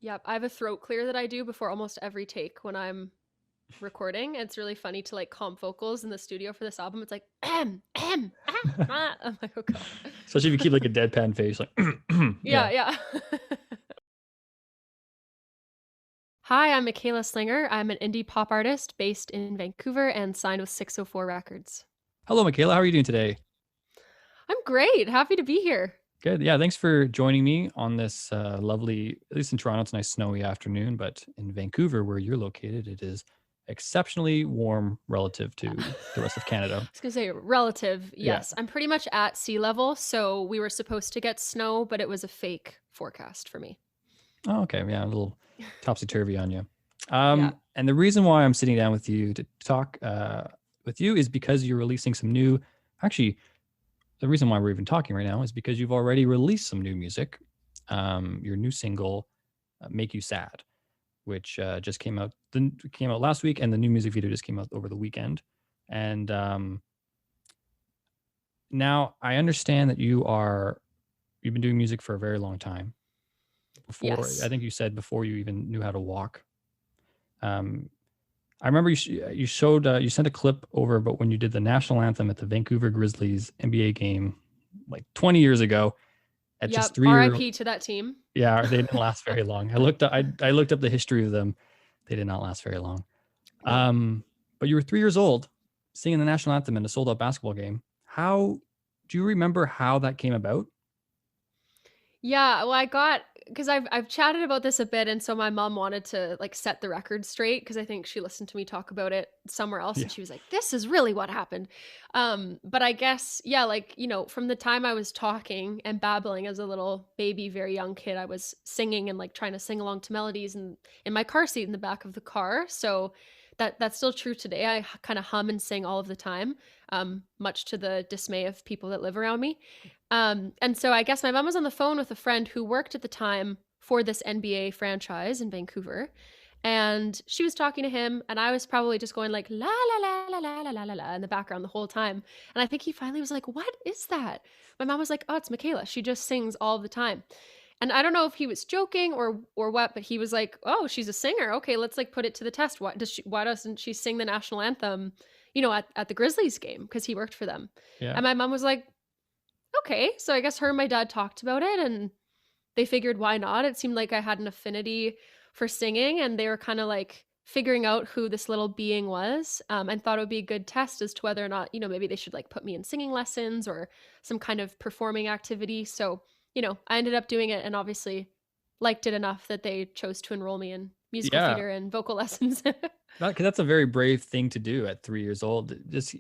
Yep, I have a throat clear that I do before almost every take when I'm recording. It's really funny to like comp vocals in the studio for this album. It's like I'm like, oh god. Especially if you keep like a deadpan face, like Yeah, yeah. yeah. Hi, I'm Michaela Slinger. I'm an indie pop artist based in Vancouver and signed with 604 Records. Hello, Michaela. How are you doing today? I'm great. Happy to be here. Good. Yeah, thanks for joining me on this lovely, at least in Toronto, it's a nice snowy afternoon, but in Vancouver, where you're located, it is exceptionally warm relative to the rest of I Canada. was gonna say relative, Yeah. yes. I'm pretty much at sea level, so we were supposed to get snow, but it was a fake forecast for me. Oh, okay. Yeah, a little topsy-turvy on you. Yeah. And the reason why I'm sitting down with you to talk with you is because you're releasing some new, actually, the reason why we're even talking right now is because you've already released some new music. Your new single, "Make You Sad," which just came out last week, and the new music video just came out over the weekend. And now I understand that you've been doing music for a very long time. Before, I Yes. think you said before you even knew how to walk. Um, I remember you showed you sent a clip over about when you did the national anthem at the Vancouver Grizzlies NBA game like 20 years ago at just Yep. 3 year. RIP to that team. Yeah, they didn't last very long. I looked up the history of them. They did not last very long. No. But you were 3 years old singing the national anthem in a sold out basketball game. How do you remember how that came about? Yeah, well, because I've chatted about this a bit, and so my mom wanted to like set the record straight because I think she listened to me talk about it somewhere else, Yeah. and she was like, "This is really what happened." But I guess yeah, like from the time I was talking and babbling as a little baby, very young kid, I was singing and like trying to sing along to melodies and in my car seat in the back of the car. So that's still true today. I kind of hum and sing all of the time, much to the dismay of people that live around me. And so I guess my mom was on the phone with a friend who worked at the time for this NBA franchise in Vancouver. And she was talking to him, and I was probably just going like la la la la la la la la la in the background the whole time. And I think he finally was like, "What is that?" My mom was like, "Oh, it's Michaela. She just sings all the time." And I don't know if he was joking or what, but he was like, "Oh, she's a singer. Okay, let's like put it to the test. Why doesn't she sing the national anthem, at the Grizzlies game because he worked for them?" Yeah. And my mom was like, okay. So I guess her and my dad talked about it and they figured why not? It seemed like I had an affinity for singing and they were kind of like figuring out who this little being was, and thought it would be a good test as to whether or not, maybe they should like put me in singing lessons or some kind of performing activity. So, I ended up doing it and obviously liked it enough that they chose to enroll me in musical Yeah. theater and vocal lessons. Because that's a very brave thing to do at 3 years old. Just,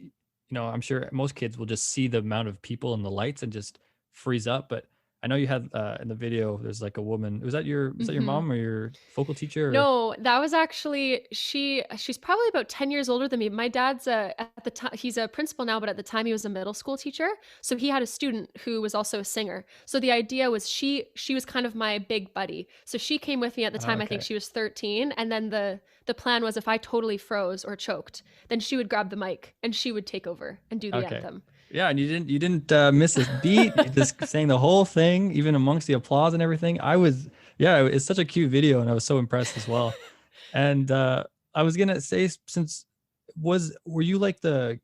I'm sure most kids will just see the amount of people and the lights and just freeze up. But I know you had in the video, there's like a woman. Was that your Mhm. mom or your vocal teacher? Or? No, that was actually she's probably about 10 years older than me. My dad's at the time he's a principal now, but at the time he was a middle school teacher. So he had a student who was also a singer. So the idea was she was kind of my big buddy. So she came with me at the time. I think Okay. she was 13, and then the plan was if I totally froze or choked, then she would grab the mic and she would take over and do the Okay. anthem. Yeah, and you didn't miss a beat. You just sang the whole thing, even amongst the applause and everything. Yeah, it's such a cute video, and I was so impressed as well. And I was gonna say, since were you like the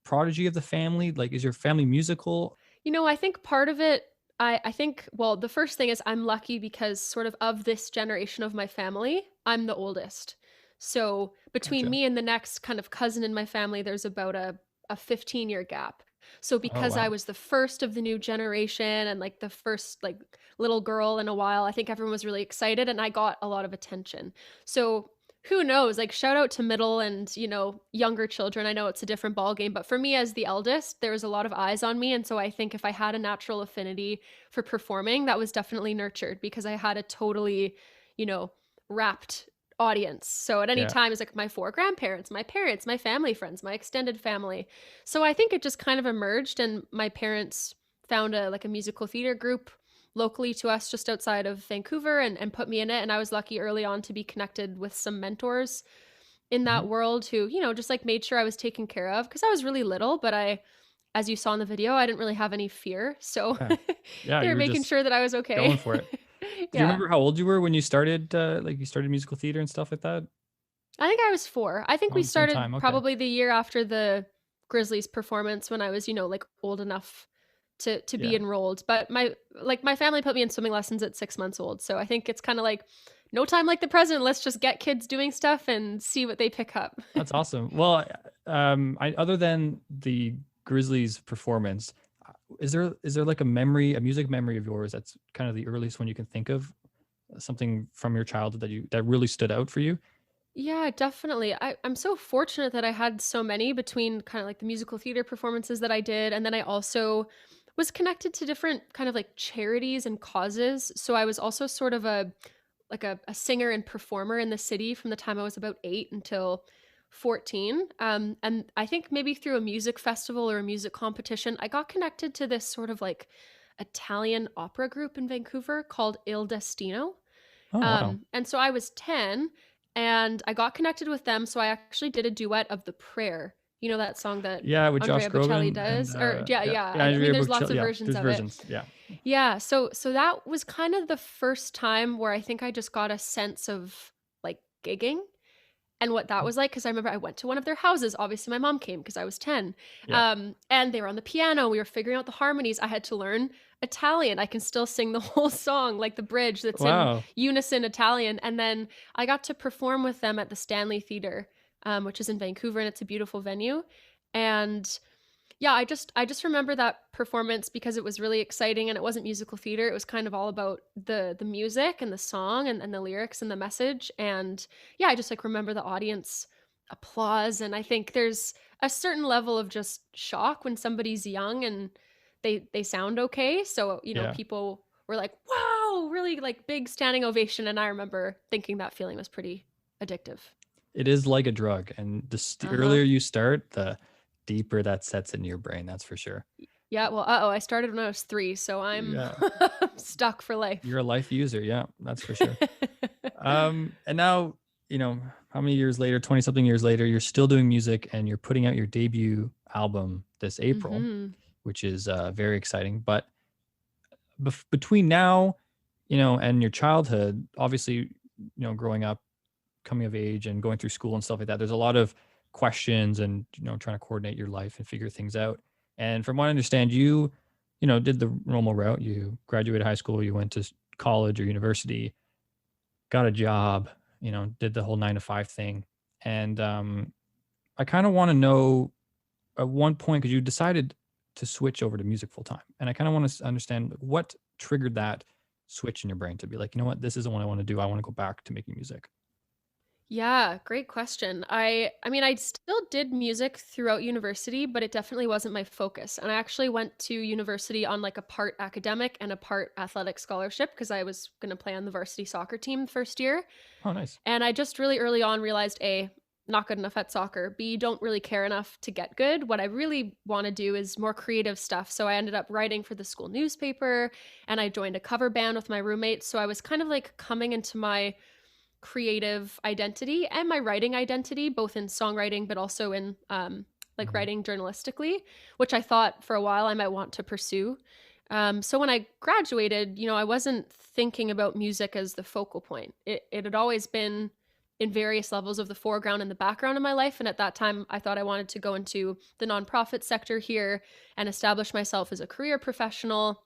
prodigy of the family? Like, is your family musical? I think part of it, I think, well, the first thing is I'm lucky because sort of this generation of my family, I'm the oldest. So between Gotcha. me and the next kind of cousin in my family, there's about a 15-year gap. So Oh because I wow. was the first of the new generation and like the first like little girl in a while, I think everyone was really excited and I got a lot of attention. So who knows? Like shout out to middle and, younger children. I know it's a different ball game, but for me as the eldest, there was a lot of eyes on me, and so I think if I had a natural affinity for performing, that was definitely nurtured because I had a totally, you know, wrapped audience. So at any Yeah. time it's like my four grandparents, my parents, my family friends, my extended family. So I think it just kind of emerged and my parents found a musical theater group locally to us just outside of Vancouver and put me in it. And I was lucky early on to be connected with some mentors in that Mhm. world who, just like made sure I was taken care of because I was really little, but as you saw in the video, I didn't really have any fear. So Yeah. Yeah, they you were were making just sure that I was going okay. for it. Do you Yeah. remember how old you were when you started, like you started musical theater and stuff like that? I think I was 4. I think we Around the same started time. Okay. probably the year after the Grizzlies performance when I was, like, old enough to be Yeah. enrolled, but my family put me in swimming lessons at 6 months old, so I think it's kinda like, no time like the present, let's just get kids doing stuff and see what they pick up. That's awesome. Well, I other than the Grizzlies performance, is there like a memory, a music memory of yours that's kind of the earliest one you can think of? Something from your childhood that really stood out for you? Yeah, definitely. I'm so fortunate that I had so many between kind of like the musical theater performances that I did. And then I also was connected to different kind of like charities and causes. So I was also sort of a singer and performer in the city from the time I was about 8 until 14. And I think maybe through a music festival or a music competition, I got connected to this sort of like Italian opera group in Vancouver called Il Destino. Oh, wow. And so I was 10 and I got connected with them. So I actually did a duet of The Prayer. You know that song that Yeah, with Josh Andrea Bocelli Groban and does? Or yeah, yeah, yeah. yeah, I mean, Andrea there's lots Bocelli. of Yeah, versions there's of it. versions. Yeah. Yeah. So that was kind of the first time where I think I just got a sense of like gigging and what that was like, because I remember I went to one of their houses. Obviously, my mom came because I was 10. Yeah. And they were on the piano. We were figuring out the harmonies. I had to learn Italian. I can still sing the whole song, like the bridge that's in Wow. unison Italian. And then I got to perform with them at the Stanley Theater, which is in Vancouver, and it's a beautiful venue. And yeah, I just remember that performance because it was really exciting and it wasn't musical theater. It was kind of all about the music and the song and the lyrics and the message. And yeah, I just like remember the audience applause. And I think there's a certain level of just shock when somebody's young and they sound okay. So, Yeah. people were like, wow, really like big standing ovation. And I remember thinking that feeling was pretty addictive. It is like a drug, and the Uh-huh. earlier you start, the deeper that sets in your brain. That's for sure. Yeah, well, I started when I was 3, so I'm Yeah, stuck for you're life. a life user. Yeah, that's for sure. And now, how many years later, 20 something years later, you're still doing music and you're putting out your debut album this April, Mhm. which is very exciting. But between now, and your childhood, obviously, growing up, coming of age, and going through school and stuff like that, there's a lot of questions and, trying to coordinate your life and figure things out. And from what I understand, did the normal route. You graduated high school, you went to college or university, got a job, did the whole 9 to 5 thing. And I kind of want to know at one point, because you decided to switch over to music full time. And I kind of want to understand what triggered that switch in your brain to be like, you know what, this isn't what I want to do. I want to go back to making music. Yeah, great question. I mean, I still did music throughout university, but it definitely wasn't my focus. And I actually went to university on like a part academic and a part athletic scholarship because I was going to play on the varsity soccer team first year. Oh, nice. And I just really early on realized A, not good enough at soccer. B, don't really care enough to get good. What I really want to do is more creative stuff. So I ended up writing for the school newspaper and I joined a cover band with my roommates. So I was kind of like coming into my creative identity and my writing identity, both in songwriting, but also in like Mhm. writing journalistically, which I thought for a while I might want to pursue. So when I graduated, I wasn't thinking about music as the focal point. It had always been in various levels of the foreground and the background of my life. And at that time, I thought I wanted to go into the nonprofit sector here and establish myself as a career professional.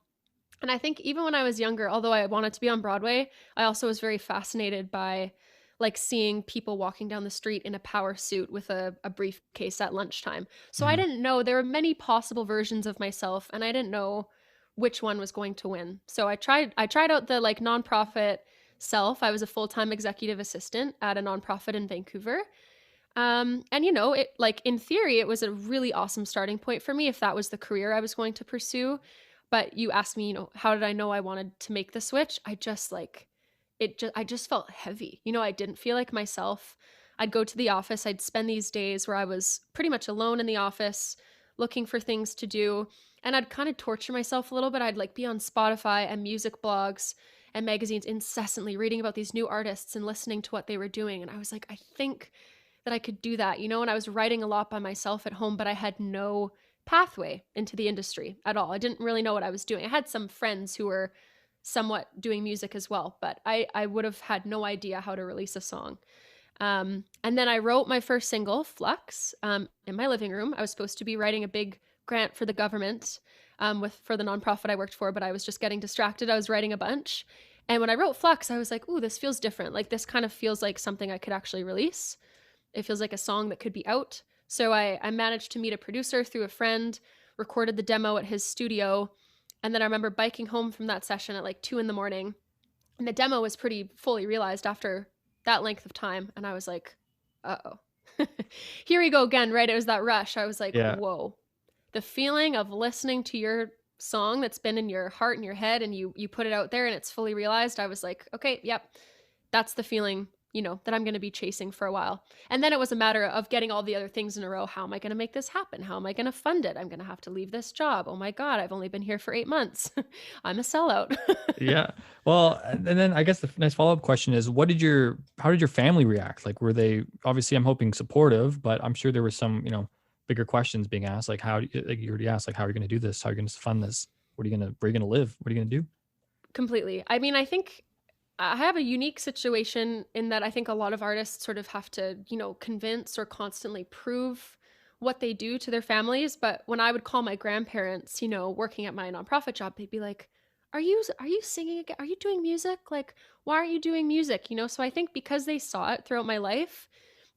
And I think even when I was younger, although I wanted to be on Broadway, I also was very fascinated by like seeing people walking down the street in a power suit with a briefcase at lunchtime. So I Mhm. didn't know there were many possible versions of myself and I didn't know which one was going to win. So I tried out the like nonprofit self. I was a full-time executive assistant at a nonprofit in Vancouver. And it like in theory, it was a really awesome starting point for me if that was the career I was going to pursue. But you asked me, how did I know I wanted to make the switch? I just felt heavy. I didn't feel like myself. I'd go to the office, I'd spend these days where I was pretty much alone in the office looking for things to do. And I'd kind of torture myself a little bit. I'd like be on Spotify and music blogs and magazines incessantly reading about these new artists and listening to what they were doing. And I was like, I think that I could do that, and I was writing a lot by myself at home, but I had no pathway into the industry at all. I didn't really know what I was doing. I had some friends who were somewhat doing music as well, but I would have had no idea how to release a song. And then I wrote my first single, Flux, in my living room. I was supposed to be writing a big grant for the government, for the nonprofit I worked for, but I was just getting distracted. I was writing a bunch. And when I wrote Flux, I was like, ooh, this feels different. Like this kind of feels like something I could actually release. It feels like a song that could be out. So I managed to meet a producer through a friend, recorded the demo at his studio. And then I remember biking home from that session at like 2 in the morning. And the demo was pretty fully realized after that length of time. And I was like, uh oh. Here we go again, right? It was that rush. I was like, Yeah. whoa. The feeling of listening to your song that's been in your heart and your head and you put it out there and it's fully realized. I was like, okay, yep. That's the feeling, that I'm going to be chasing for a while. And then it was a matter of getting all the other things in a row. How am I going to make this happen? How am I going to fund it? I'm going to have to leave this job. Oh my God, I've only been here for 8 months. I'm a sellout. Yeah. Well, and then I guess the nice follow-up question is, how did your family react? Like, were they, obviously I'm hoping supportive, but I'm sure there was some, bigger questions being asked, like like you already asked, like, how are you going to do this? How are you going to fund this? Where are you going to live? What are you going to do? Completely. I mean, I think I have a unique situation in that I think a lot of artists sort of have to, convince or constantly prove what they do to their families. But when I would call my grandparents, working at my nonprofit job, they'd be like, "Are you singing again? Are you doing music? Like, why aren't you doing music?" So I think because they saw it throughout my life,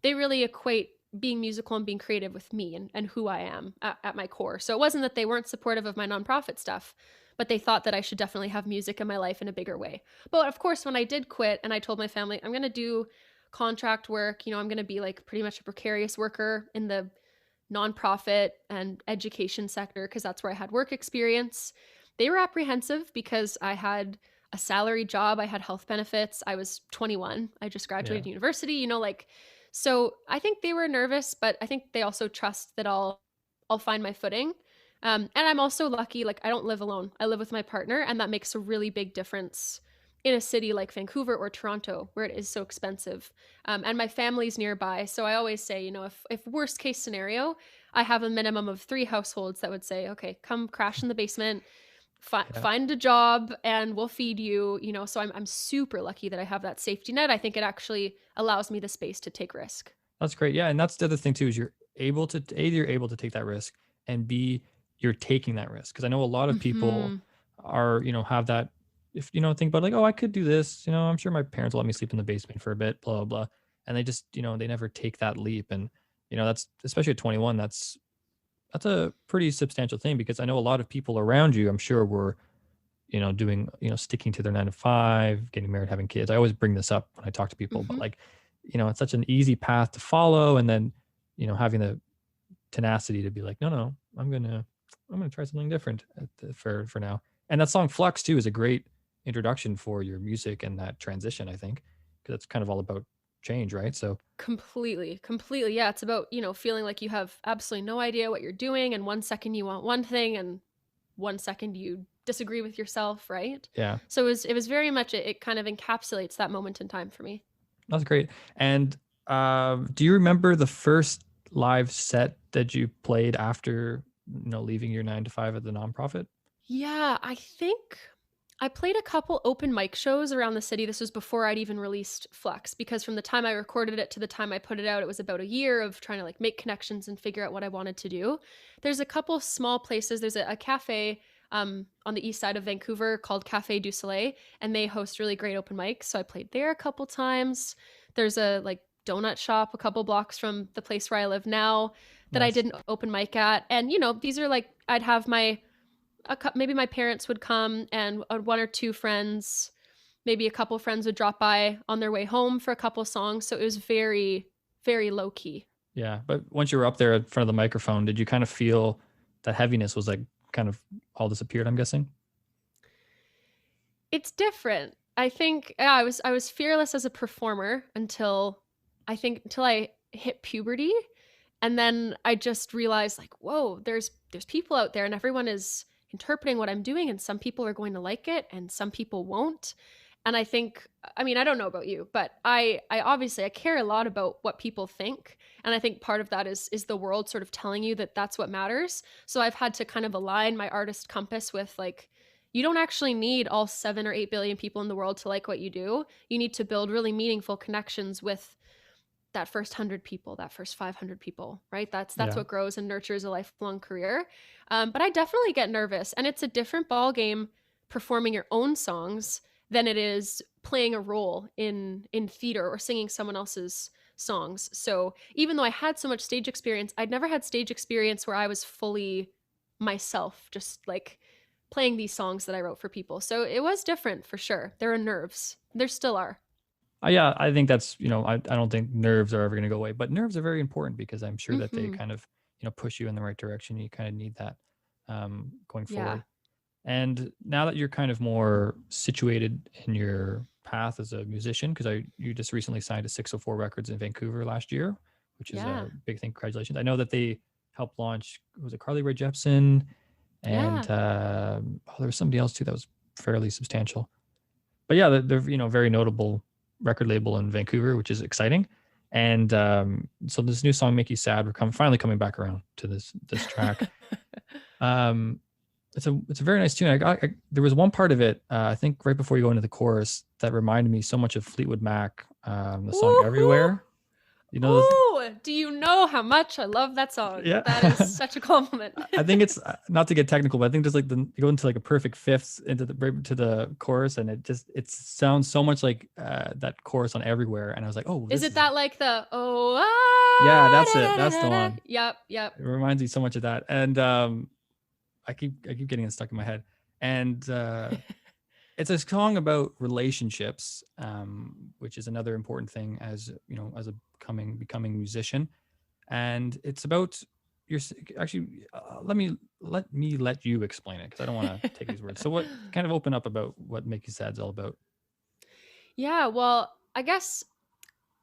they really equate being musical and being creative with me and who I am at my core. So it wasn't that they weren't supportive of my nonprofit stuff, but they thought that I should definitely have music in my life in a bigger way. But of course, when I did quit and I told my family, I'm going to do contract work, I'm going to be like pretty much a precarious worker in the nonprofit and education sector because that's where I had work experience. They were apprehensive because I had a salary job, I had health benefits, I was 21, I just Yeah. graduated university, so I think they were nervous, but I think they also trust that I'll find my footing. And I'm also lucky, like I don't live alone. I live with my partner, and that makes a really big difference in a city like Vancouver or Toronto, where it is so expensive. And my family's nearby, so I always say, if worst case scenario, I have a minimum of 3 households that would say, okay, come crash in the basement, Yeah. find a job, and we'll feed you. So I'm super lucky that I have that safety net. I think it actually allows me the space to take risk. That's great. Yeah. And that's the other thing too, is you're able to take that risk, and B, you're taking that risk. Cause I know a lot of people Hmm. are, have that, if, think about like, oh, I could do this, I'm sure my parents will let me sleep in the basement for a bit, blah, blah, blah. And they just, they never take that leap. And, that's, especially at 21, that's a pretty substantial thing, because I know a lot of people around you, I'm sure, were, doing, sticking to their 9 to 5, getting married, having kids. I always bring this up when I talk to people, but Hmm. like, it's such an easy path to follow. And then, having the tenacity to be like, no, no, I'm gonna try something different for now. And that song Flux too is a great introduction for your music and that transition, I think, because it's kind of all about change, right? So Completely, completely. Yeah, it's about, feeling like you have absolutely no idea what you're doing, and 1 second you want one thing, and 1 second you disagree with yourself, right? yeah, So it was very much it kind of encapsulates that moment in time for me. that's great. And do you remember the first live set that you played after leaving your 9 to 5 at the nonprofit? Yeah, I think I played a couple open mic shows around the city. This was before I'd even released Flux, because from the time I recorded it to the time I put it out, it was about a year of trying to like make connections and figure out what I wanted to do. There's a couple small places. There's a cafe on the east side of Vancouver called Cafe du Soleil, and they host really great open mics. So I played there a couple times. There's a like donut shop a couple blocks from the place where I live now that I Nice. did an open mic at. And these are like I'd have maybe my parents would come and one or two friends, maybe a couple friends would drop by on their way home for a couple songs. So it was very, very low key. Yeah, but once you were up there in front of the microphone, did you kind of feel that heaviness was like kind of all disappeared, I'm guessing? It's different. I think yeah, I was fearless as a performer until I hit puberty, and then I just realized like, whoa, there's people out there and everyone is interpreting what I'm doing, and some people are going to like it and some people won't. And I think, I mean, I don't know about you, but I obviously I care a lot about what people think, and I think part of that is the world sort of telling you that that's what matters. So I've had to kind of align my artist compass with like, you don't actually need all 7 or 8 billion people in the world to like what you do. You need to build really meaningful connections with that first 100 people, that first 500 people, right? That's Yeah. what grows and nurtures a lifelong career. But I definitely get nervous, and it's a different ball game performing your own songs than it is playing a role in theater or singing someone else's songs. So even though I had so much stage experience, I'd never had stage experience where I was fully myself, just like playing these songs that I wrote for people. So it was different for sure. There are nerves. There still are. Yeah, I think that's, I don't think nerves are ever going to go away, but nerves are very important because I'm sure that they Hmm. kind of, push you in the right direction. You kind of need that going Yeah. forward. And now that you're kind of more situated in your path as a musician, because you just recently signed to 604 Records in Vancouver last year, which is Yeah. a big thing. Congratulations! I know that they helped launch, was it Carly Rae Jepsen, and Yeah. there was somebody else too that was fairly substantial. But yeah, they're very notable record label in Vancouver, which is exciting. And so this new song, "Make You Sad," we're finally coming back around to this track. Um, it's a very nice tune. There was one part of it, I think right before you go into the chorus, that reminded me so much of Fleetwood Mac, the song Woohoo! "Everywhere." You know, Ooh, do you know how much I love that song? yeah. That is such a compliment. I think it's not to get technical, but I think just like you go into like a perfect fifths into the chorus, and it sounds so much like that chorus on "Everywhere," and I was like, oh, Is this it is that like the oh yeah, ah, that's da, it, da, da, that's the da, da. one. Yep, yep. It reminds me so much of that, and I keep getting it stuck in my head, and it's a song about relationships, which is another important thing as as a becoming musician, and it's about your actually let you explain it because I don't want to take these words. So what kind of open up about what Make You Sad is all about? Yeah, well, I guess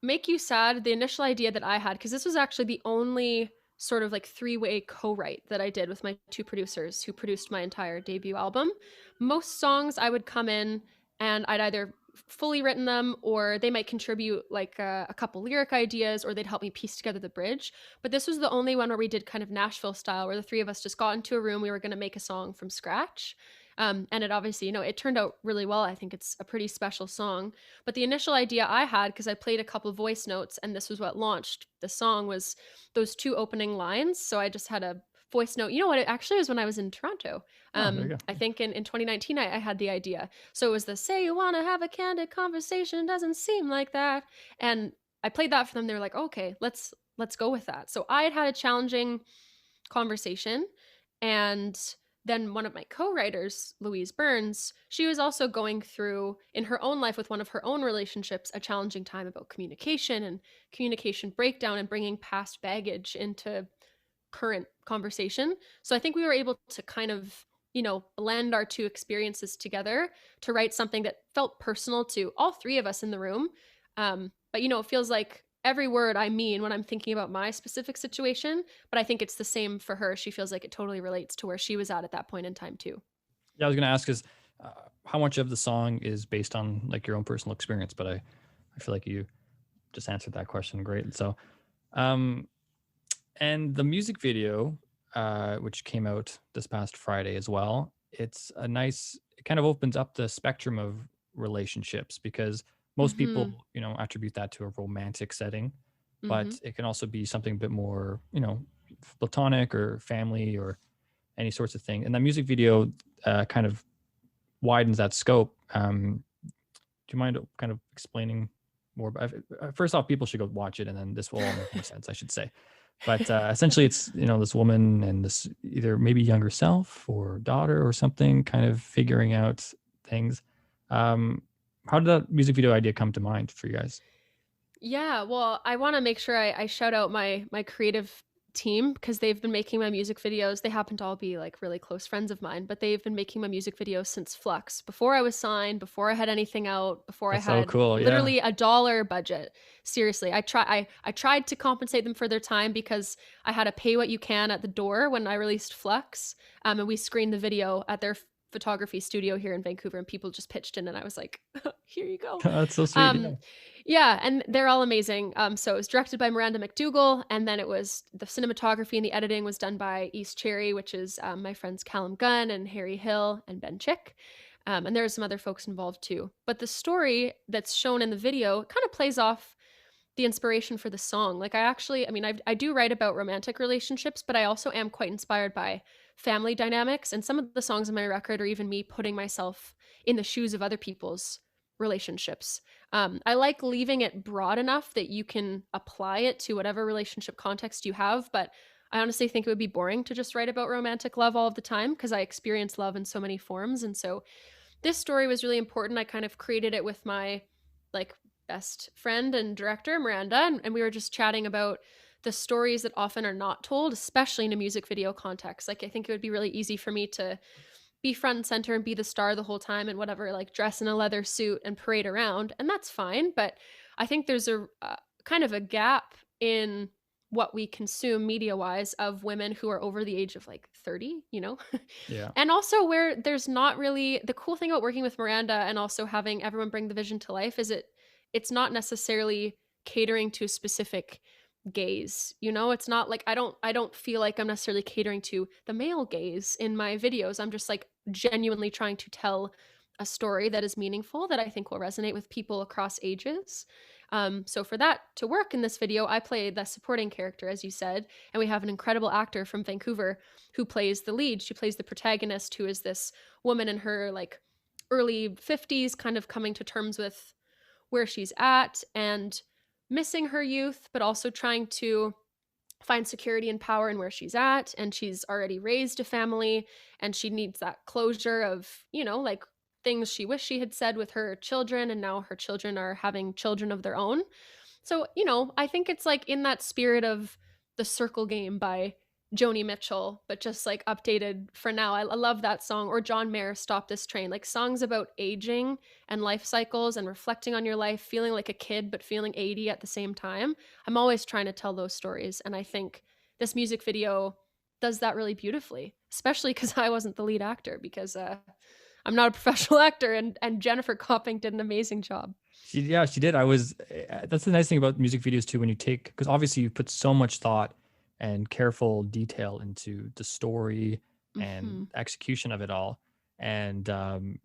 Make You Sad, the initial idea that I had, because this was actually the only sort of like three-way co-write that I did with my two producers who produced my entire debut album. Most songs I would come in and I'd either fully written them or they might contribute like a couple lyric ideas or they'd help me piece together the bridge. But this was the only one where we did kind of Nashville style, where the three of us just got into a room. We were going to make a song from scratch. And it obviously, it turned out really well. I think it's a pretty special song. But the initial idea I had, because I played a couple of voice notes and this was what launched the song, was those two opening lines. So I just had a voice note. You know what? It actually was when I was in Toronto. Oh, there you go. I think in 2019, I had the idea. So it was the say you want to have a candid conversation, doesn't seem like that. And I played that for them. They were like, okay, let's go with that. So I had a challenging conversation, and then one of my co-writers, Louise Burns, she was also going through in her own life with one of her own relationships a challenging time about communication and communication breakdown and bringing past baggage into current conversation. So I think we were able to kind of, blend our two experiences together to write something that felt personal to all three of us in the room. But it feels like every word I mean when I'm thinking about my specific situation, but I think it's the same for her. She feels like it totally relates to where she was at that point in time too. Yeah, I was gonna ask is how much of the song is based on like your own personal experience, but I feel like you just answered that question great. So um and the music video, which came out this past Friday as well, it kind of opens up the spectrum of relationships because most Mhm. people, attribute that to a romantic setting, but Mhm. it can also be something a bit more, platonic or family or any sorts of thing. And that music video kind of widens that scope. Do you mind kind of explaining more? First off, people should go watch it, and then this will all make more sense, I should say. But essentially, it's this woman and this either maybe younger self or daughter or something, kind of figuring out things. Um, how did that music video idea come to mind for you guys? Yeah, well, I want to make sure I shout out my creative team because they've been making my music videos. They happen to all be like really close friends of mine, but they've been making my music videos since Flux. Before I was signed, before I had anything out, before I That's so had cool. Yeah. literally $1 budget. Seriously, I tried to compensate them for their time because I had to pay what you can at the door when I released Flux. And we screened the video at their photography studio here in Vancouver, and people just pitched in, and I was like, here you go. That's so sweet. Um, Yeah. Yeah, and they're all amazing. So it was directed by Miranda McDougall, and then it was the cinematography and the editing was done by East Cherry, which is my friends Callum Gunn and Harry Hill and Ben Chick. And there are some other folks involved too. But the story that's shown in the video kind of plays off the inspiration for the song. Like I do write about romantic relationships, but I also am quite inspired by family dynamics. And some of the songs on my record are even me putting myself in the shoes of other people's relationships. I like leaving it broad enough that you can apply it to whatever relationship context you have. But I honestly think it would be boring to just write about romantic love all of the time because I experience love in so many forms. And so this story was really important. I kind of created it with my like best friend and director Miranda, and we were just chatting about the stories that often are not told, especially in a music video context. Like I think it would be really easy for me to be front and center and be the star the whole time and whatever, like dress in a leather suit and parade around, and that's fine. But I think there's a kind of a gap in what we consume media wise of women who are over the age of like 30, you know? Yeah. And also where there's not really the cool thing about working with Miranda and also having everyone bring the vision to life is it's not necessarily catering to a specific gaze. You know, it's not like I don't feel like I'm necessarily catering to the male gaze in my videos. I'm just like genuinely trying to tell a story that is meaningful that I think will resonate with people across ages. So for that to work in this video, I play the supporting character, as you said, and we have an incredible actor from Vancouver who plays the lead. She plays the protagonist, who is this woman in her like early 50s, kind of coming to terms with where she's at and missing her youth, but also trying to find security and power in where she's at. And she's already raised a family and she needs that closure of, you know, like things she wished she had said with her children. And now her children are having children of their own. So, you know, I think it's like in that spirit of The Circle Game by Joni Mitchell, but just like updated for now. I love that song. Or John Mayer, Stop This Train. Like songs about aging and life cycles and reflecting on your life, feeling like a kid, but feeling 80 at the same time. I'm always trying to tell those stories. And I think this music video does that really beautifully, especially because I wasn't the lead actor because I'm not a professional actor. And Jennifer Copping did an amazing job. Yeah, she did. I was, that's the nice thing about music videos too, when you take, because obviously you put so much thought and careful detail into the story and Hmm. execution of it all. And, to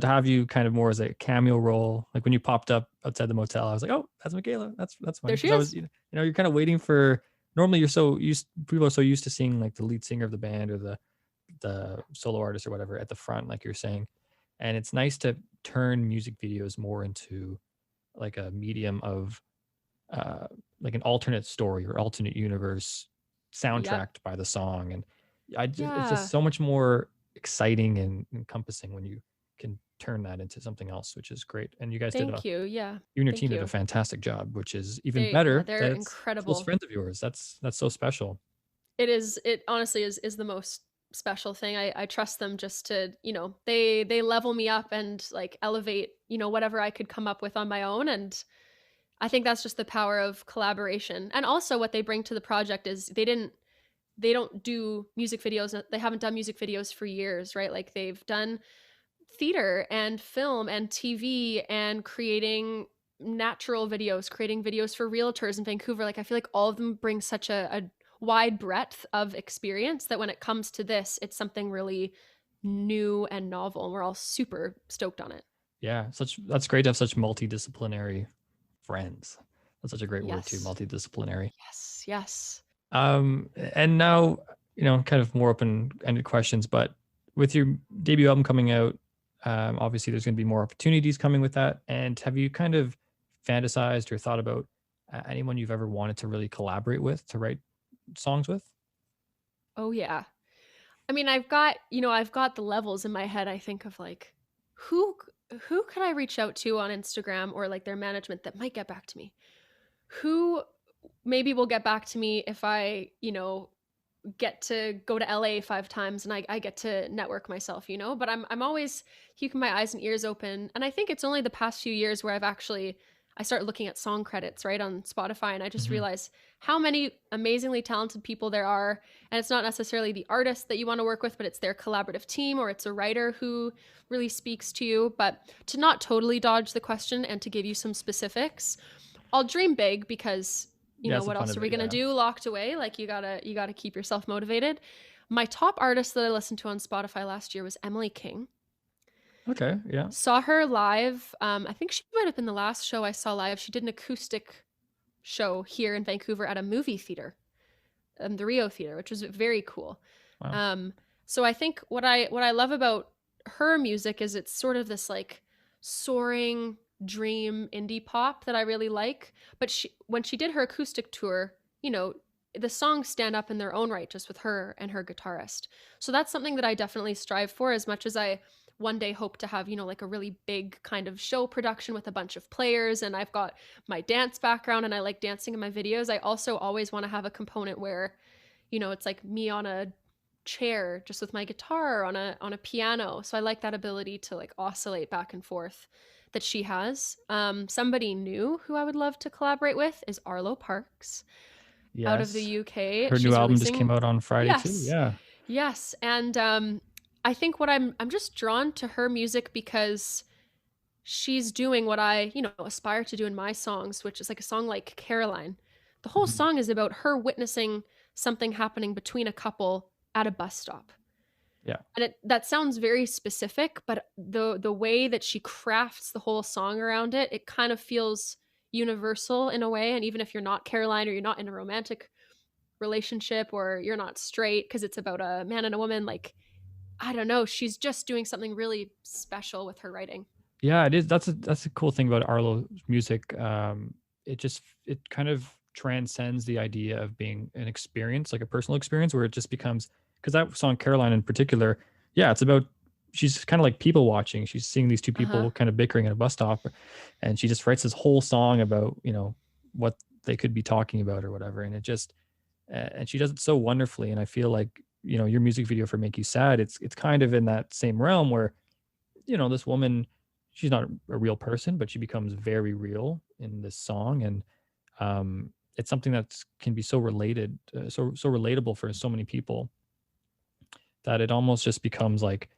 have you kind of more as a cameo role, like when you popped up outside the motel, I was like, oh, that's Michaela. That's There fine. she Cause I was, is. you're kind of waiting for, normally you're so used, people are so used to seeing like the lead singer of the band or the solo artist or whatever at the front, like you're saying. And it's nice to turn music videos more into like a medium of uh, like an alternate story or alternate universe Yep. soundtracked by the song. And it's just Yeah. so much more exciting and encompassing when you can turn that into something else, which is great. And you guys Thank you. Yeah. you and your Thank team did a you. fantastic job, which is even Yeah, better they're that it's close incredible. friends of yours. That's so special. It honestly is the most special thing. I trust them just to, you know, they level me up and like elevate, you know, whatever I could come up with on my own. And I think that's just the power of collaboration. And also what they bring to the project is they don't do music videos. They haven't done music videos for years, right? Like they've done theater and film and TV and creating natural videos, creating videos for realtors in Vancouver. Like I feel like all of them bring such a wide breadth of experience that when it comes to this, it's something really new and novel. And we're all super stoked on it. Yeah, that's great to have such multidisciplinary friends. That's such a great word too, Yes. multidisciplinary. Yes. Yes. And now, kind of more open-ended questions, but with your debut album coming out, obviously there's going to be more opportunities coming with that. And have you kind of fantasized or thought about anyone you've ever wanted to really collaborate with to write songs with? Oh yeah. I mean, I've got the levels in my head. I think of like who who could I reach out to on Instagram or like their management that might get back to me? Who maybe will get back to me if I, you know, get to go to LA 5 times and I get to network myself, you know? But I'm always keeping my eyes and ears open. And I think it's only the past few years where I started looking at song credits, right, on Spotify, and I just Hmm. realized how many amazingly talented people there are. And it's not necessarily the artist that you want to work with, but it's their collaborative team, or it's a writer who really speaks to you. But to not totally dodge the question and to give you some specifics, I'll dream big because, Yeah, that's the what fun else are of we it. gonna Yeah. do locked away? Like you gotta keep yourself motivated. My top artist that I listened to on Spotify last year was Emily King. Okay. Yeah. Saw her live. I think she might have been the last show I saw live. She did an acoustic show here in Vancouver at a movie theater, the Rio Theater, which was very cool. Wow. Um, so I think what I love about her music is it's sort of this like soaring dream indie pop that I really like. But when she did her acoustic tour, the songs stand up in their own right just with her and her guitarist. So that's something that I definitely strive for as much as I one day hope to have, like a really big kind of show production with a bunch of players, and I've got my dance background and I like dancing in my videos. I also always want to have a component where, it's like me on a chair just with my guitar on a piano. So I like that ability to like oscillate back and forth that she has. Somebody new who I would love to collaborate with is Arlo Parks out of the Yes. UK. Her new She's album just releasing came out on Friday too. Yes. Yeah. Yes, and I think what I'm just drawn to her music because she's doing what I, aspire to do in my songs, which is like a song like Caroline. The whole Mhm. song is about her witnessing something happening between a couple at a bus stop. Yeah. And that sounds very specific, but the way that she crafts the whole song around it, it kind of feels universal in a way. And even if you're not Caroline or you're not in a romantic relationship or you're not straight because it's about a man and a woman, like I don't know, she's just doing something really special with her writing. Yeah, it is. That's a cool thing about Arlo's music. It kind of transcends the idea of being an experience, like a personal experience, where it just becomes because that song Caroline in particular, yeah, it's about she's kind of like people watching. She's seeing these two Uh-huh. people kind of bickering at a bus stop, and she just writes this whole song about what they could be talking about or whatever, and it just and she does it so wonderfully. And I feel like your music video for Make You Sad, it's kind of in that same realm where this woman, she's not a real person, but she becomes very real in this song, and it's something that can be so related, so relatable for so many people that it almost just becomes like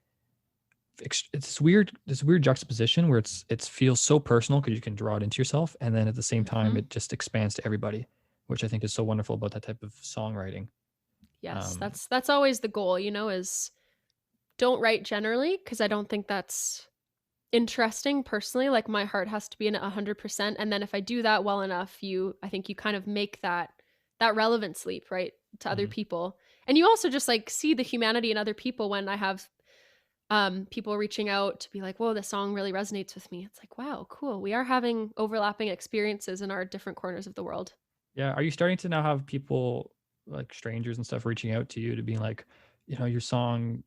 it's weird, this weird juxtaposition where it feels so personal because you can draw it into yourself, and then at the same time Mhm. it just expands to everybody, which I think is so wonderful about that type of songwriting. Yes, Um, that's always the goal, is don't write generally because I don't think that's interesting personally. Like my heart has to be in it 100%, and then if I do that well enough, I think you kind of make that relevance leap, right, to other mhm. people. And you also just like see the humanity in other people when I have people reaching out to be like, "Whoa, this song really resonates with me." It's like, "Wow, cool. We are having overlapping experiences in our different corners of the world." Yeah, are you starting to now have people, like strangers and stuff, reaching out to you to be like, your song,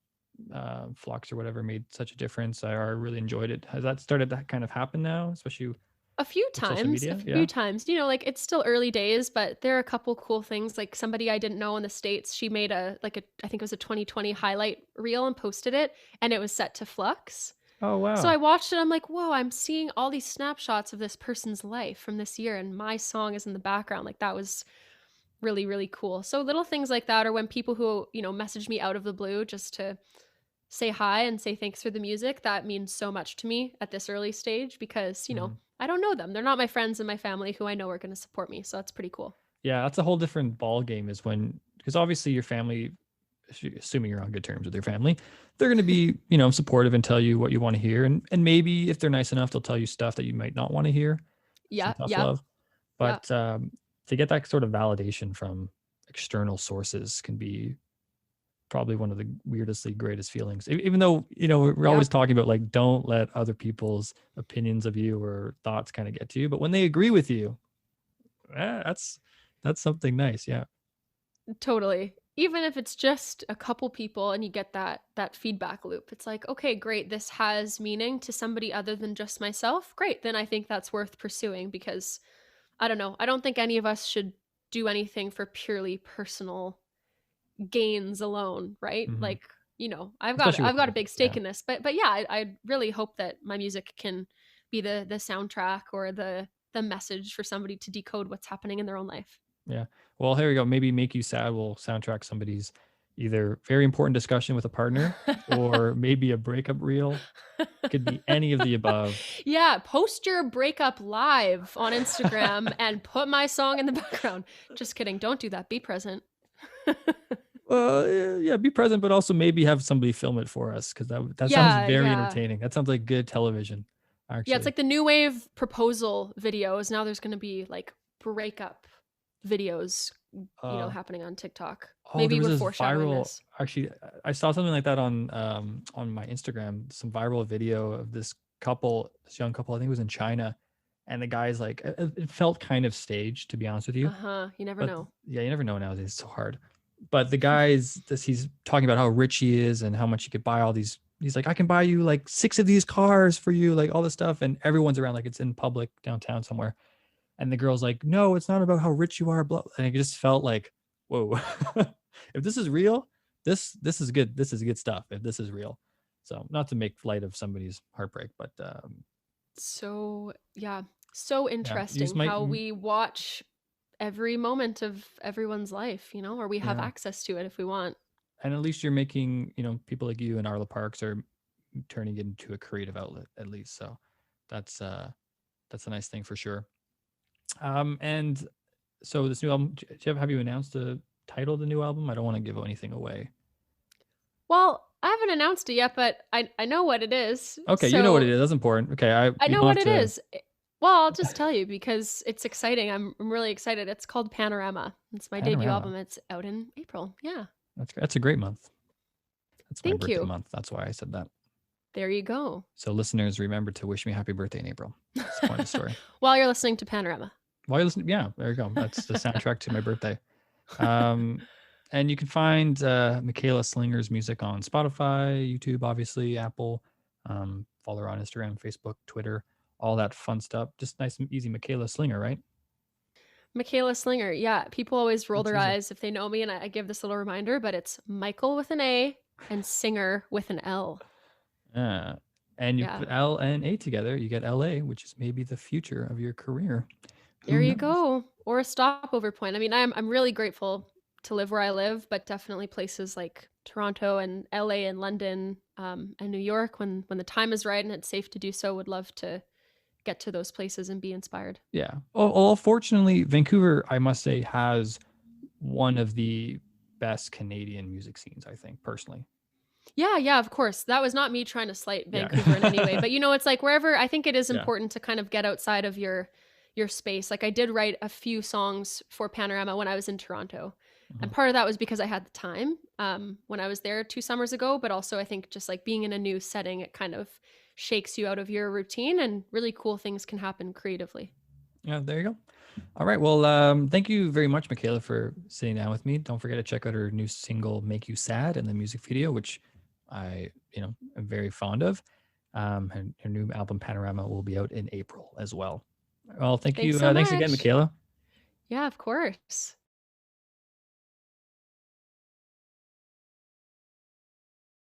Flux or whatever made such a difference. I really enjoyed it. Has that started to kind of happen now, especially A few with social times, a media? few Yeah. times. Like it's still early days, but there are a couple cool things. Like somebody I didn't know in the States, she made I think it was a 2020 highlight reel and posted it, and it was set to Flux. Oh So I wow. watched it. I'm like, whoa, I'm seeing all these snapshots of this person's life from this year, and my song is in the background. Like that was really, really cool. So little things like that, or when people who, message me out of the blue just to say hi and say thanks for the music, that means so much to me at this early stage because, Mhm. I don't know them. They're not my friends and my family who I know are going to support me. So that's pretty cool. Yeah, that's a whole different ball game. Is when because obviously your family, assuming you're on good terms with your family, they're going to be supportive and tell you what you want to hear, and maybe if they're nice enough, they'll tell you stuff that you might not want to hear. Some Yeah, tough yeah, love. yeah, But to get that sort of validation from external sources can be probably one of the weirdestly greatest feelings. Even though we're yeah. always talking about like don't let other people's opinions of you or thoughts kind of get to you, but when they agree with you, that's something nice. Yeah. Totally. Even if it's just a couple people and you get that feedback loop. It's like, okay, great, this has meaning to somebody other than just myself. Great. Then I think that's worth pursuing because I don't know. I don't think any of us should do anything for purely personal gains alone, right? Hmm. Like, I've got Especially with I've got a music. big Yeah. stake in this, but yeah, I really hope that my music can be the soundtrack or the the message for somebody to decode what's happening in their own life. Yeah. Well, here we go. Maybe Make You Sad will soundtrack somebody's either very important discussion with a partner or maybe a breakup reel. Could be any of the above. Yeah, post your breakup live on Instagram and put my song in the background. Just kidding. Don't do that. Be present. Yeah, be present, but also maybe have somebody film it for us because that sounds Yeah, very yeah. entertaining. That sounds like good television, Yeah, it's actually. like the new wave proposal videos. Now there's going to be like breakup videos, Uh, happening on TikTok. oh, there Maybe was we're this foreshadowing viral. this. Actually, I saw something like that on my Instagram. Some viral video of this couple, this young couple. I think it was in China, and the guy's like, it felt kind of staged, to be honest with you. Uh-huh. You never But know. yeah, you never know nowadays. It's so hard. But the guy's this he's talking about how rich he is and how much he could buy all these. He's like, I can buy you like 6 of these cars for you, like all this stuff. And everyone's around like it's in public downtown somewhere. And the girl's like, no, it's not about how rich you are. Blah. And it just felt like, whoa, if this is real, this is good. This is good stuff. If this is real. So not to make light of somebody's heartbreak, but So, yeah, so yeah, you just interesting might, how we watch every moment of everyone's life, or we have yeah. access to it if we want. And at least you're making, people like you and Arlo Parks are turning it into a creative outlet at least. So that's a nice thing for sure. And so this new album, have you announced the title of the new album? I don't want to give anything away. Well, I haven't announced it yet, but I know what it is. Okay, you know what it So is. That's important. Okay, I I you know don't what have it to. is. Well, I'll just tell you because it's exciting. I'm really excited. It's called Panorama. It's my debut Panorama. album. It's out in April. Yeah. That's a great month. That's my Thank birthday you. month. That's why I said that. There you go. So listeners, remember to wish me happy birthday in April. That's the point of the story. While you're listening to Panorama. While you're listening, yeah, there you go. That's the soundtrack to my birthday. And you can find Michaela Slinger's music on Spotify, YouTube, obviously, Apple. Follow her on Instagram, Facebook, Twitter, all that fun stuff. Just nice and easy. Michaela Slinger, right? Michaela Slinger. Yeah. People always roll That's their easy. eyes if they know me, and I give this little reminder, but it's Michael with an A and Singer with an L. Yeah. And you Yeah. put L and A together, you get LA, which is maybe the future of your career. There Who you knows? go. Or a stopover point. I mean, I'm really grateful to live where I live, but definitely places like Toronto and LA and London, and New York when the time is right and it's safe to do so, would love to get to those places and be inspired. Yeah. Well, fortunately, Vancouver, I must say, has one of the best Canadian music scenes, I think, personally. Yeah, yeah, of course. That was not me trying to slight Yeah. Vancouver in any way, but it's like wherever I think it is Yeah. important to kind of get outside of your space. Like I did write a few songs for Panorama when I was in Toronto. And Mhm. part of that was because I had the time when I was there 2 summers ago, but also I think just like being in a new setting, it kind of shakes you out of your routine and really cool things can happen creatively. Yeah, there you go. All right. Well, thank you very much, Michaela, for sitting down with me. Don't forget to check out her new single, Make You Sad, and the music video, which I, am very fond of. Her new album, Panorama, will be out in April as well. Well, thank you. Thanks so Thanks again, much. Michaela. Yeah, of course.